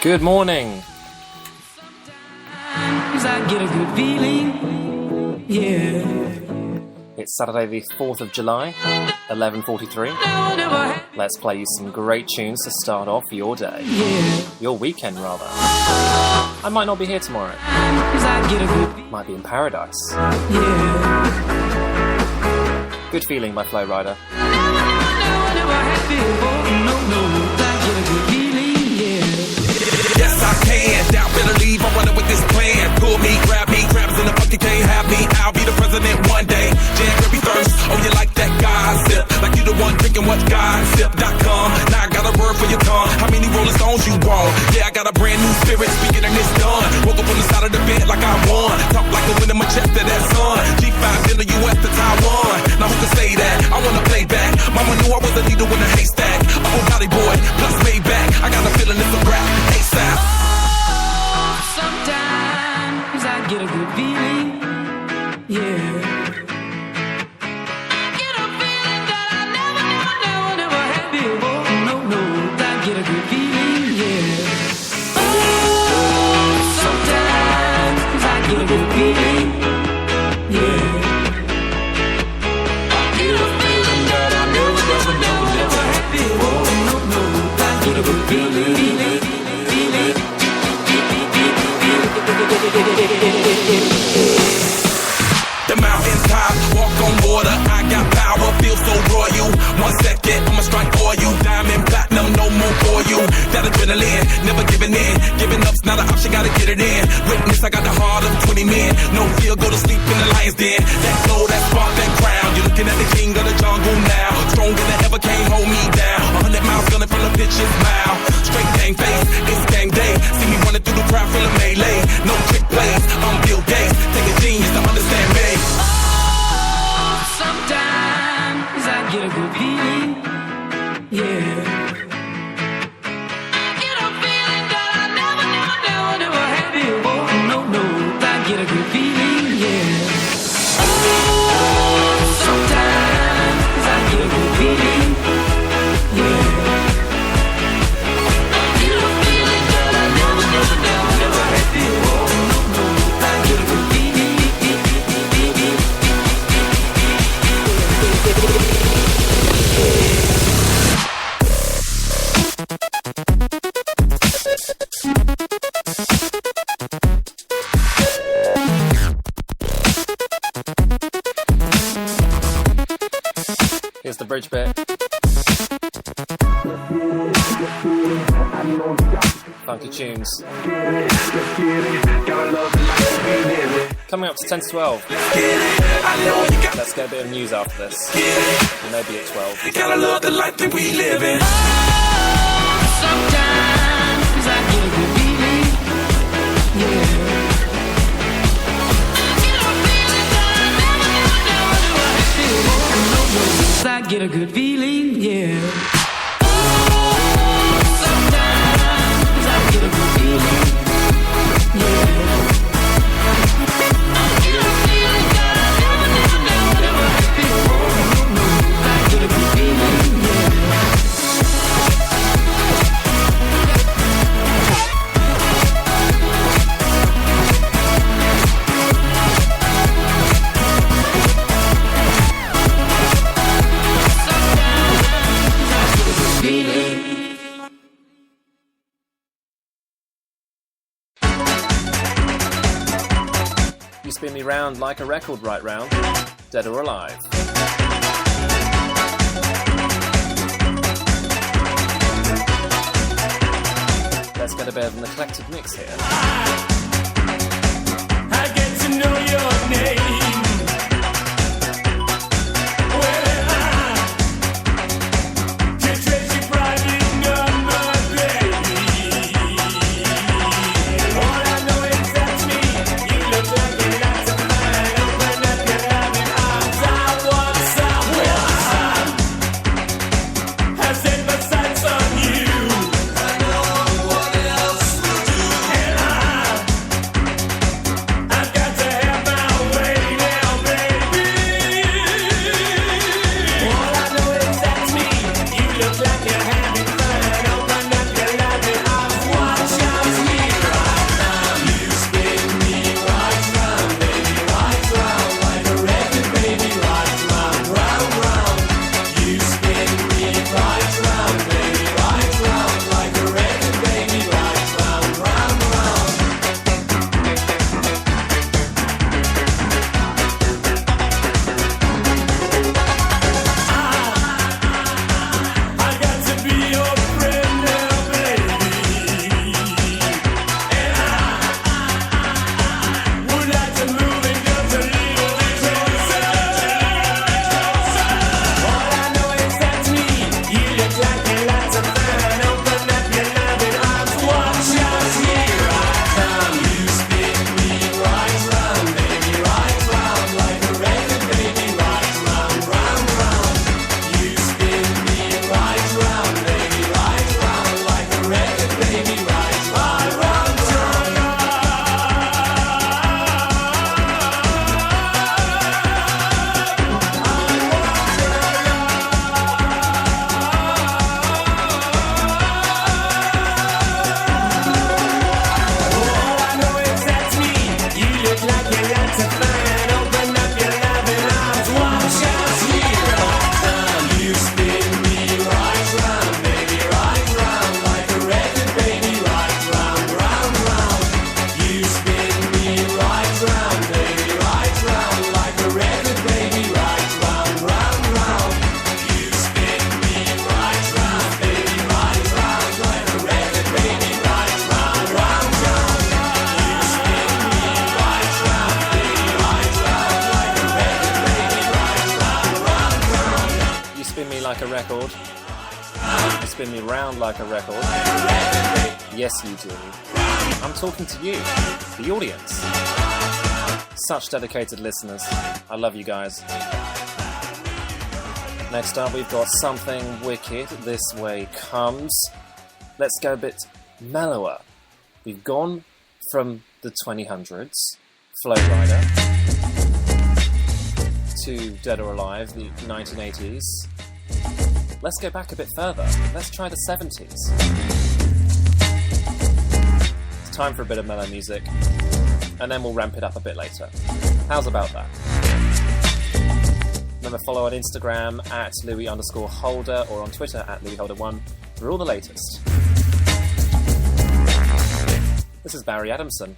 Good morning. I get a good feeling, yeah. It's Saturday the 4th of July, 11:43. Let's play you some great tunes to start off your day. Yeah. Your weekend, rather. I might not be here tomorrow. I get a good Might be in paradise. yeah. Good Feeling by Flow Rider. Never had before, no, I get a good feeling, yeah. Yes, I can. Doubt, better leave. I'm running with this plan. Pull me, grab crabs in the bucket, can't have me. I'll be the president one day. January 1st. Oh, you like that gossip? Like you the one drinking what gossip.com. Now I got a word for your tongue. How many Rolling Stones you want? Yeah, I got a brand new spirit speaking and it's done. Woke up on the side of the bed like I won. Talk like the wind in my chest to that sun. G5 in the US to Taiwan. Now who can say that? I wanna play back. Mama knew I was a needle in a haystack. A Bugatti boy, plus Maybach. I got a feeling it's a rap. ASAP. Sometimes I get a good feeling, yeah. I get a feeling that I never had before, no, I get a good feeling, yeah. Oh, sometimes I get a good feeling, yeah. I get a feeling that I never had before, no, I get a good feeling. The mountain top, walk on water, I got power, feel so royal. 1 second, I'ma strike for you. Diamond, platinum, no more for you. That adrenaline, never giving in. Giving up's not an option, gotta get it in. Witness, I got the heart of 20 men. No fear, go to sleep in the lion's den. That glow, that spark, that crown. You're looking at the king of the jungle now. Stronger than ever, can't hold me down. 100 miles gunning from the pitch's mouth. Straight gang face, it's gang day. See me running through the crowd, feeling melee. No trick plays, I'm Bill Gates. Take a genius to understand me. Sometimes I get a good feeling, yeah. I get a feeling that I never had before, no, I get a good feeling, yeah. Oh, sometimes I get a good feeling, yeah. I get a feeling that I never had before, no, I get a good feeling. Here's the bridge bit. Funky tunes. Coming up to 10 to 12. Let's get a bit of news after this. Maybe at 12. You gotta love the life that we live in. Sometimes I get a good feeling, yeah. I get a good feeling, yeah. Sometimes I get a good feeling, yeah. I get a feeling that I never had before, I get a good feeling, yeah. You spin me round like a record right round, dead or alive. Let's get a bit of an eclectic mix here. I get to know your name. I've got to have my way. spin me like a record. You spin me round like a record. Yes, you do. I'm talking to you, the audience. Such dedicated listeners. I love you guys. Next up, we've got Something Wicked, This Way Comes. Let's go a bit mellower. We've gone from the 2000s, Flow Rider, to Dead or Alive, the 1980s. Let's go back a bit further. Let's try the 70s. It's time for a bit of mellow music, and then we'll ramp it up a bit later. How's about that? Remember, follow on Instagram at Louis_Holder or on Twitter at LouisHolder1 for all the latest. This is Barry Adamson.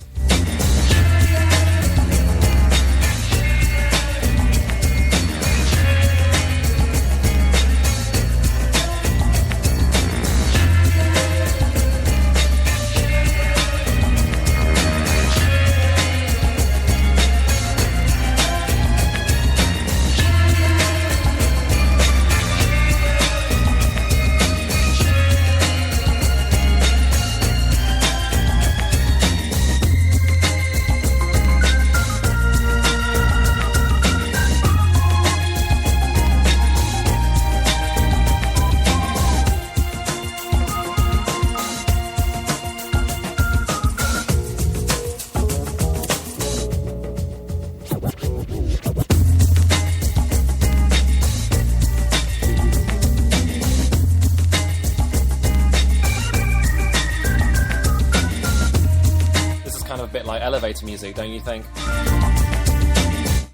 Like elevator music, don't you think?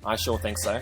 I sure think so.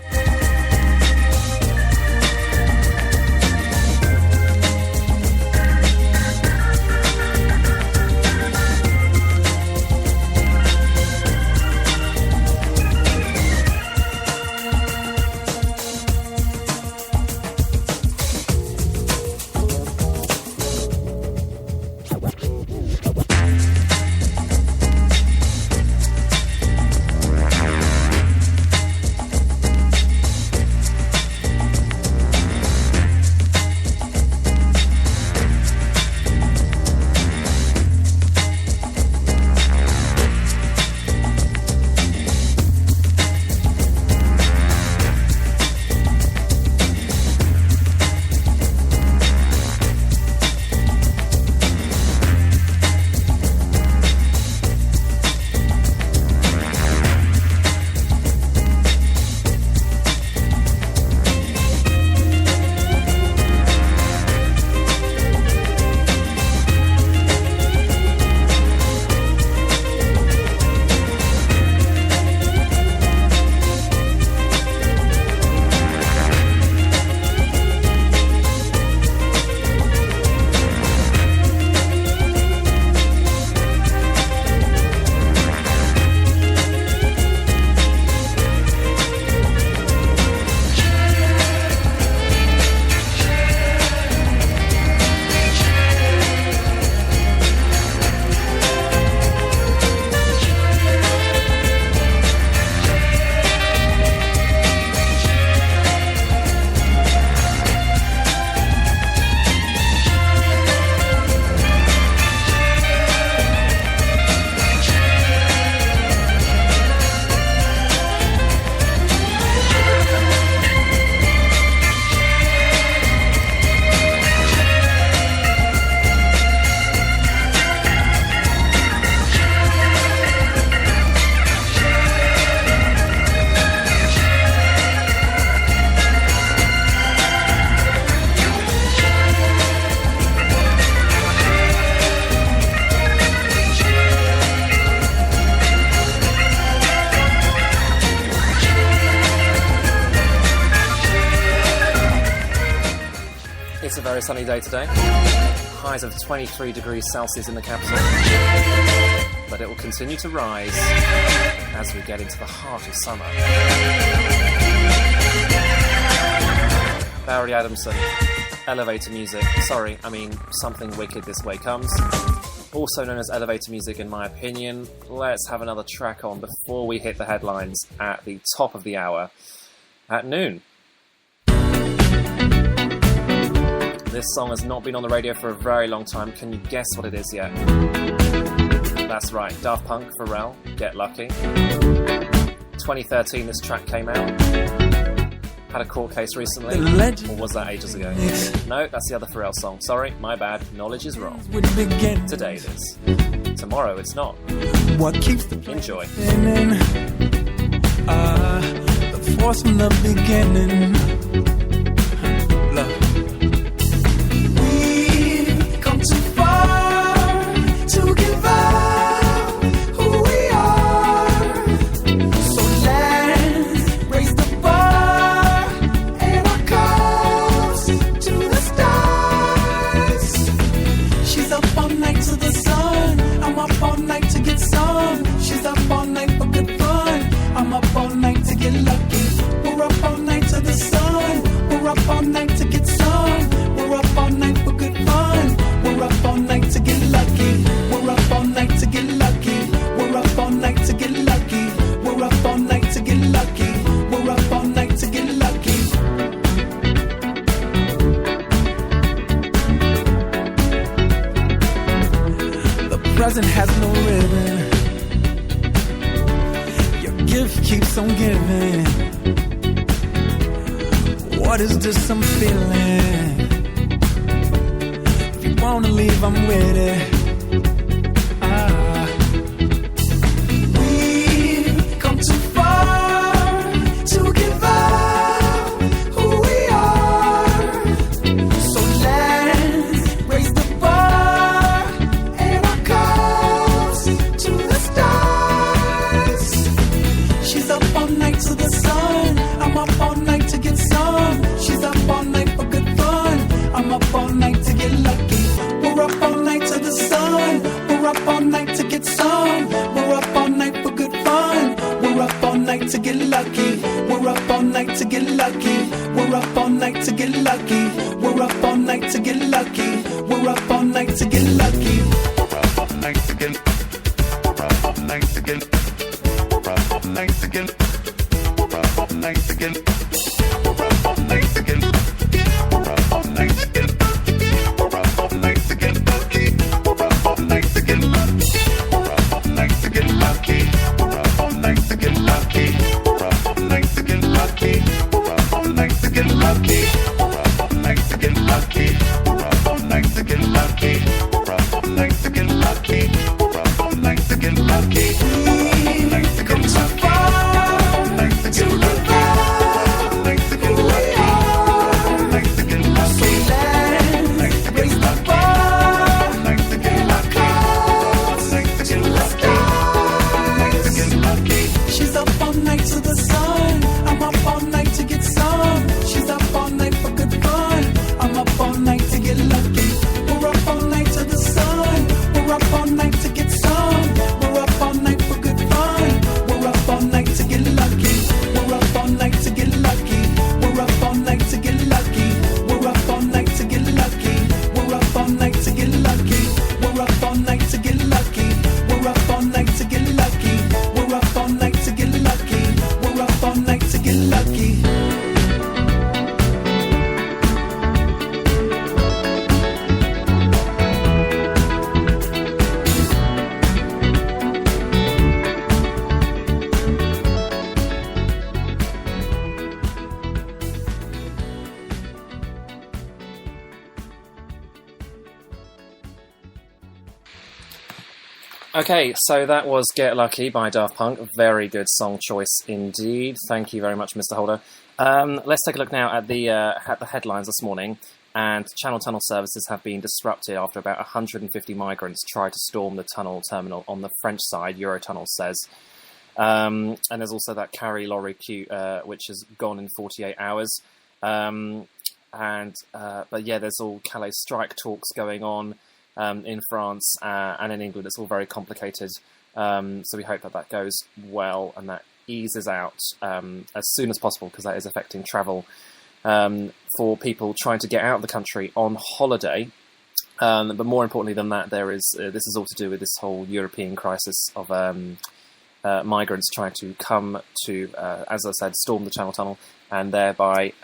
It's a very sunny day today. Highs of 23 degrees Celsius in the capital. But it will continue to rise as we get into the heart of summer. Barry Adamson, elevator music. Sorry, I mean Something Wicked This Way Comes. Also known as elevator music in my opinion. Let's have another track on before we hit the headlines at the top of the hour at noon. This song has not been on the radio for a very long time. Can you guess what it is yet? That's right, Daft Punk, Pharrell, Get Lucky. 2013 this track came out. Had a court case recently. Or was that ages ago? No, that's the other Pharrell song. Sorry, my bad. Knowledge is wrong. Today it is. Tomorrow it's not. What keeps the Enjoy. The force from the beginning. Love. We've come too far to give up who we are. So let's raise the bar and our cups to the stars. She's up all night to the sun. I'm up all night to get some. She's up all night for good fun. I'm up all night to get lucky. We're up all night to the sun. We're up all night to get some. We're up all night for good fun. We're up all night to get lucky. We're up all night to get lucky. We're up all night to get lucky. We're up all night to get lucky. We're up all night to get lucky. The present has no ribbon. Your gift keeps on giving. What is this I'm feeling? If you wanna leave, I'm with it. We've come too far to give up who we are. So let's raise the bar and our cups to the stars. She's up all night to the sun. I'm up all night to get some. She's up all night for good fun. I'm up all night to get lucky. We're up all night to the sun. We're up all night to get some. We're up all night for good fun. We're up all night to get lucky. We're up all night to get lucky. We're up all night to get lucky. We're up all night to get lucky. We're up all night to get lucky. We're up all night to get. We're up all night to get. We're up all night to get. We're up all night to get. We're up all night to get. We're up all night to get. We're up all night to get lucky. We're up all night to get lucky. We're up all night to get lucky. We're up all night to get lucky. We're up all night to get lucky. We're up all night to get lucky. We're up all night to get lucky. We're up all night to get lucky. We're up all night to get lucky. We're up all night to get lucky. Come too far to give up who we are. So let's raise the bar and our cups to the stars. She's up all night to the sun. I'm up all night to get some. She's up all night for good fun. I'm up all night to get lucky. We're up all night to the sun. We're up all night to get some. We're up all night for good fun. We're up all night to get lucky. We're up all night to get lucky. We're up all night to get lucky. We're up all night to get lucky. We're up all night to get lucky. We're up all night to get lucky. We're up all night to get lucky. We're up all night to get lucky. We're up all night to get lucky. Okay, so that was Get Lucky by Daft Punk. Very good song choice indeed. Thank you very much, Mr. Holder. Let's take a look now at the headlines this morning. And Channel Tunnel services have been disrupted after about 150 migrants tried to storm the tunnel terminal on the French side, Eurotunnel says. And there's also that Carry lorry queue, which has gone in 48 hours. But yeah, there's all Calais strike talks going on. In France and in England. It's all very complicated, so we hope that goes well and that eases out as soon as possible, because that is affecting travel for people trying to get out of the country on holiday. But more importantly than that, this is all to do with this whole European crisis of migrants trying to come to, as I said, storm the Channel Tunnel and thereby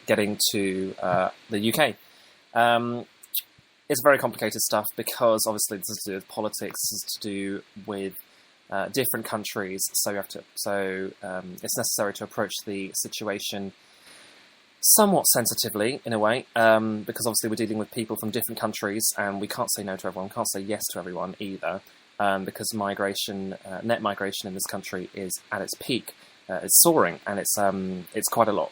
getting to the UK. It's very complicated stuff because obviously this is to do with politics, this is to do with different countries, so it's necessary to approach the situation somewhat sensitively, in a way, because obviously we're dealing with people from different countries, and we can't say no to everyone, can't say yes to everyone either, because net migration in this country is at its peak. It's soaring, and it's quite a lot.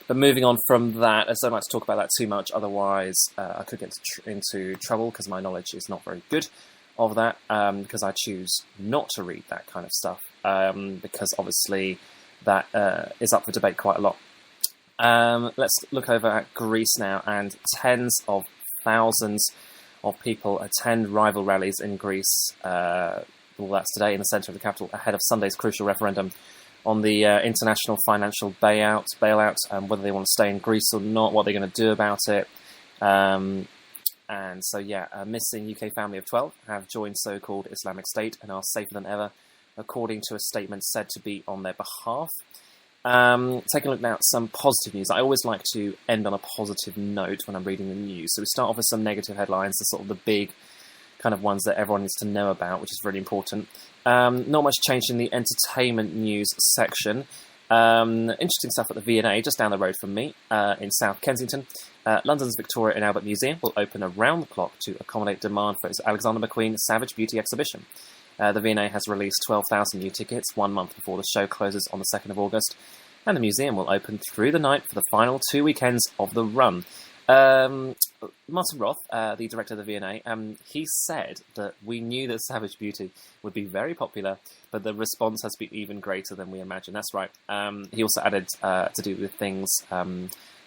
But moving on from that, I don't like to talk about that too much, otherwise I could get into trouble, because my knowledge is not very good of that, because I choose not to read that kind of stuff, because obviously that is up for debate quite a lot. Let's look over at Greece now, and tens of thousands of people attend rival rallies in Greece. All that's today in the centre of the capital, ahead of Sunday's crucial referendum on the international financial bailout, whether they want to stay in Greece or not, what they're going to do about it. And so, a missing UK family of 12 have joined so-called Islamic State and are safer than ever, according to a statement said to be on their behalf. Taking a look now at some positive news. I always like to end on a positive note when I'm reading the news. So we start off with some negative headlines, the sort of the big kind of ones that everyone needs to know about, which is really important. Not much change in the entertainment news section. Interesting stuff at the V&A, just down the road from me, in South Kensington. London's Victoria and Albert Museum will open around the clock to accommodate demand for its Alexander McQueen Savage Beauty exhibition. The V&A has released 12,000 new tickets 1 month before the show closes on the 2nd of August, and the museum will open through the night for the final 2 weekends of the run. Martin Roth, the director of the V&A, he said that we knew that Savage Beauty would be very popular, but the response has been even greater than we imagined. That's right. He also added to do with things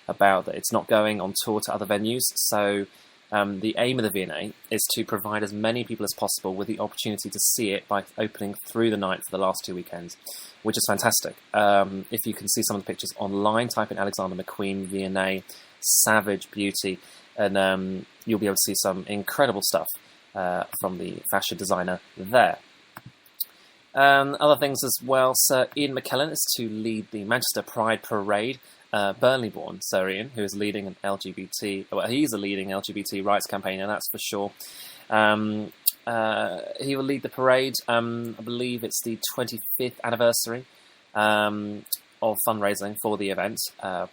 about that it's not going on tour to other venues, so the aim of the V&A is to provide as many people as possible with the opportunity to see it by opening through the night for the last 2 weekends, which is fantastic. If you can see some of the pictures online, type in Alexander McQueen V&A Savage Beauty, and you'll be able to see some incredible stuff from the fashion designer there. Other things as well, Sir Ian McKellen is to lead the Manchester Pride Parade. Burnley-born Sir Ian, who is leading an he's a leading LGBT rights campaigner, that's for sure. He will lead the parade. I believe it's the 25th anniversary of fundraising for the event.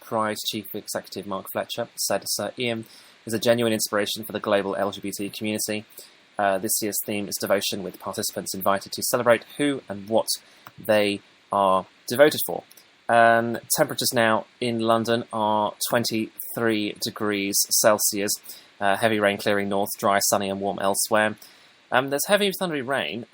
Pride Chief Executive Mark Fletcher said Sir Ian is a genuine inspiration for the global LGBT community. This year's theme is devotion, with participants invited to celebrate who and what they are devoted for. Temperatures now in London are 23 degrees Celsius. Heavy rain clearing north, dry, sunny and warm elsewhere. There's heavy thundery rain,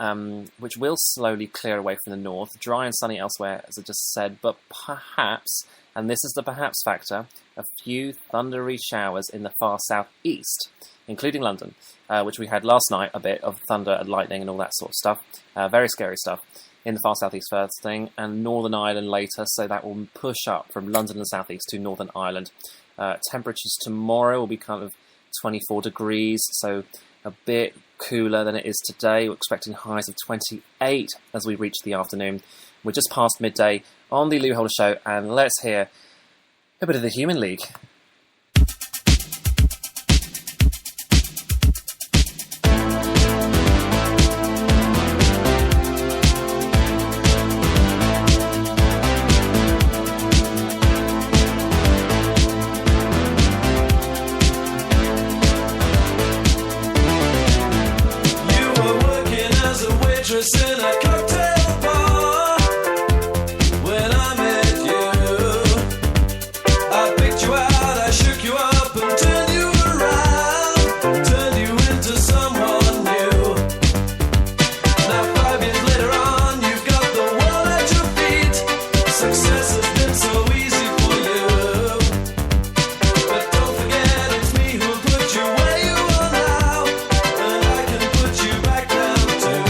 which will slowly clear away from the north. Dry and sunny elsewhere, as I just said, but perhaps, and this is the perhaps factor, a few thundery showers in the far southeast, including London, which we had last night, a bit of thunder and lightning and all that sort of stuff. Very scary stuff. In the far southeast first thing, and Northern Ireland later, so that will push up from London and southeast to Northern Ireland. Temperatures tomorrow will be kind of 24 degrees, so a bit cooler than it is today. We're expecting highs of 28 as we reach the afternoon. We're just past midday on the Lou Holder Show, and let's hear a bit of the Human League. In a cocktail bar, when I met you, I picked you out, I shook you up and turned you around, turned you into someone new. Now 5 years later on, you've got the world at your feet. Success has been so easy for you, but don't forget it's me who put you where you are now, and I can put you back down too.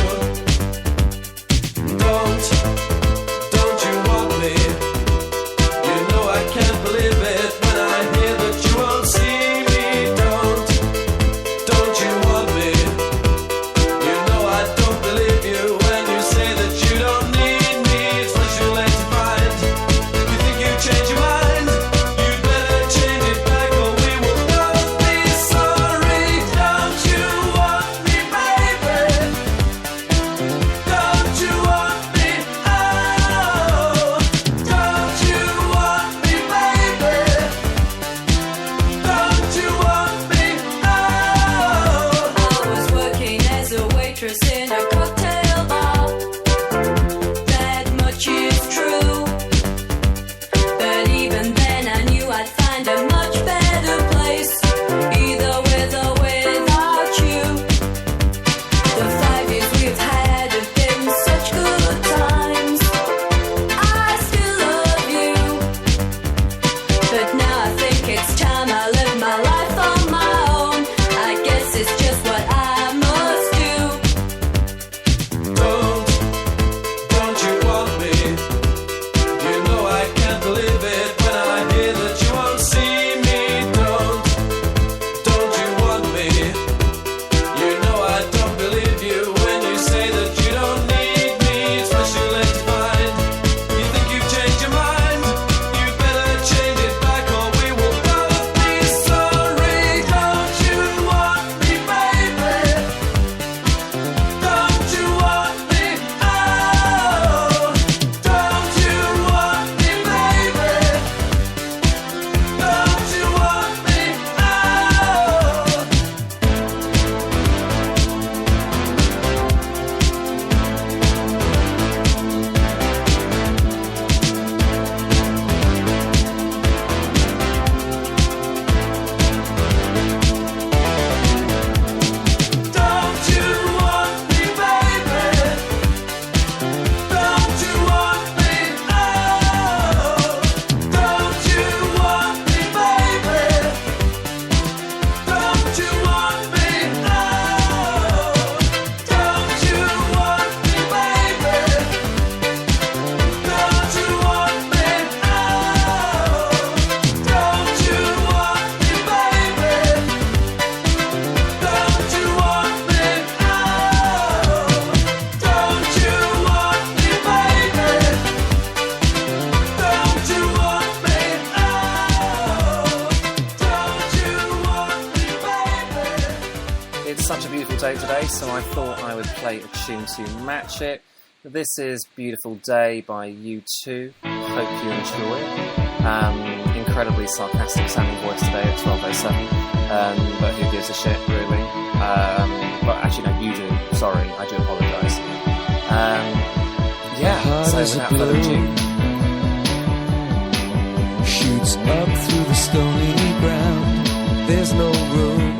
Don't you want me? You know I can't believe it when I hear that you won't see me. Don't you want me? You know I don't believe you when you say that you don't need me. It's much too late to find. You think you change your mind? You'd better change it back or But now I think it's time I live my life on my own. I guess it's just what I must do. Don't you want me? You know I can't believe it when I hear that you won't see me. Don't you want me? You know I don't believe you when you say that you don't need me. It's much too late to find. You think you've changed your mind? You better change it back or we will both be sorry. Don't you want me, baby? Don't you want me? Oh, don't you want me, baby? Don't you want me? Don't you want me, baby? Don't you want me? Oh, don't you want me, baby? Don't you want me? Oh, don't you want me, baby? Don't you want me? Oh, don't you want me, baby? Don't you want me? Oh, don't you want me, baby? Don't you want me? Oh, don't you want me, baby? It's such a beautiful day today, so I thought I would play a tune to match it. This is Beautiful Day by U2. Hope you enjoy. Incredibly sarcastic sounding voice today at 12:07. But who gives a shit, really? But actually, no, you do. Sorry, I do apologise. Yeah, so without further ado, Shoots up through the stony ground. There's no room,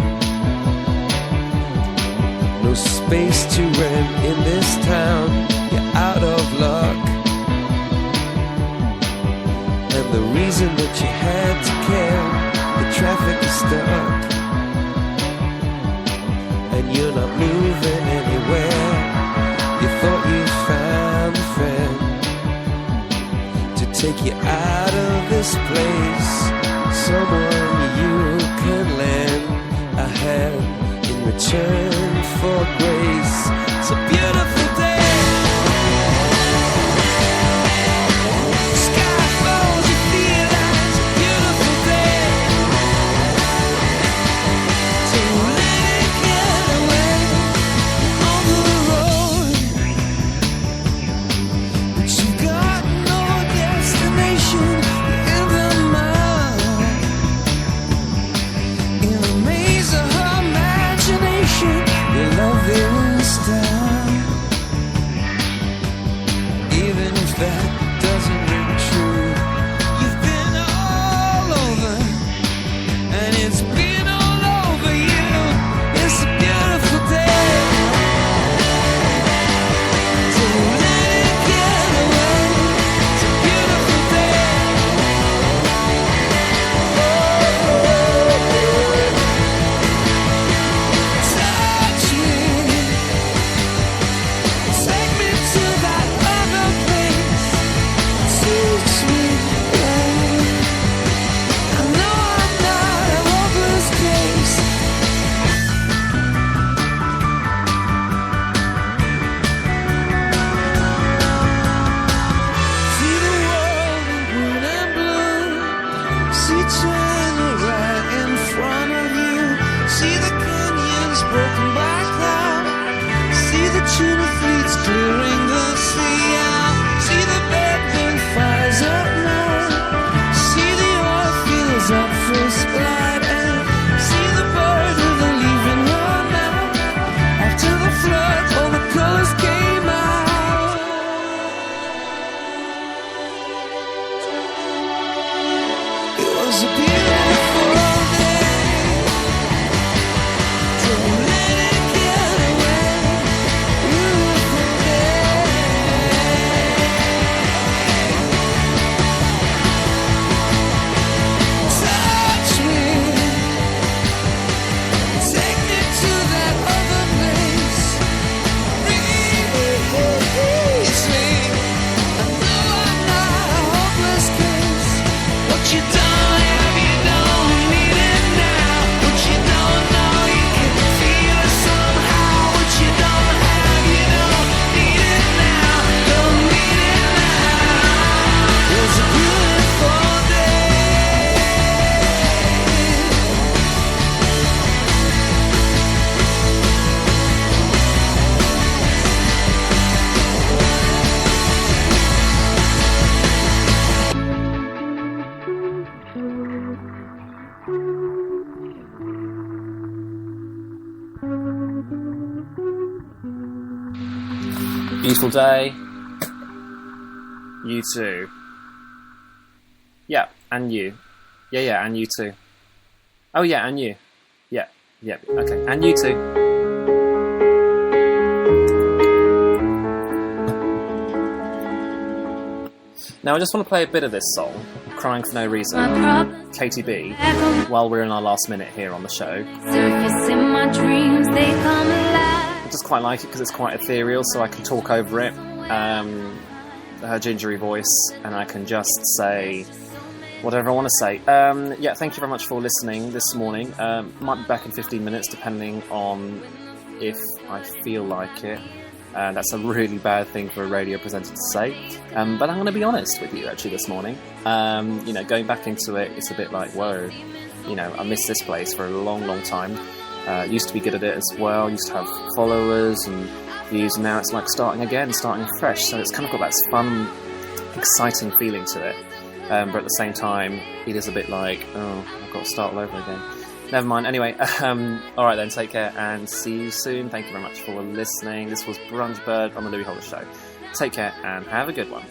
no space to rent in this town. You're out of luck, and the reason that you had to care, the traffic is stuck, and you're not moving anywhere. You thought you found a friend to take you out of this place, someone you can lend a hand in return for grace. It's a beautiful day. Sky falls, you feel that it's a beautiful day. So let it get away on the road, but you got no destination in the mind. In a maze of her imagination, your love is style. Even if that doesn't ring true, you've been all over, and it's been all over you. It's a beautiful day. So let it get away. It's a beautiful day. Touch me, take me to that other place. Teach me, babe. I know I'm not a hopeless case. See the world in green and blue. See China right in front of you. See the canyons broken by cloud. See the tuna fleets clearing the sea out. See the bedroom fires at night. See the oil fields at first light. And see the bird with a leaf in her mouth. After the flood, all the colors came out. It was a beautiful day. Don't let it get away. Beautiful day. Beautiful day. You too. Yeah, and you. Yeah, and you too. Oh yeah, and you. Yeah, okay. And you too. Now I just want to play a bit of this song, Crying for No Reason, KTB, while we're in our last minute here on the show. Surface in my dreams, they come alive. I just quite like it because it's quite ethereal, so I can talk over it, her gingery voice, and I can just say whatever I want to say. Yeah, thank you very much for listening this morning. Might be back in 15 minutes, depending on if I feel like it. That's a really bad thing for a radio presenter to say. But I'm going to be honest with you, actually, this morning. Going back into it, it's a bit like, whoa, I missed this place for a long, long time. Used to be good at it as well, used to have followers and views, and now it's like starting again, starting fresh. So it's kind of got that fun, exciting feeling to it. But at the same time, it is a bit like, oh, I've got to start all over again. Never mind. Anyway, alright then, take care and see you soon. Thank you very much for listening. This was Brunch Bird on the Louis Holder Show. Take care and have a good one.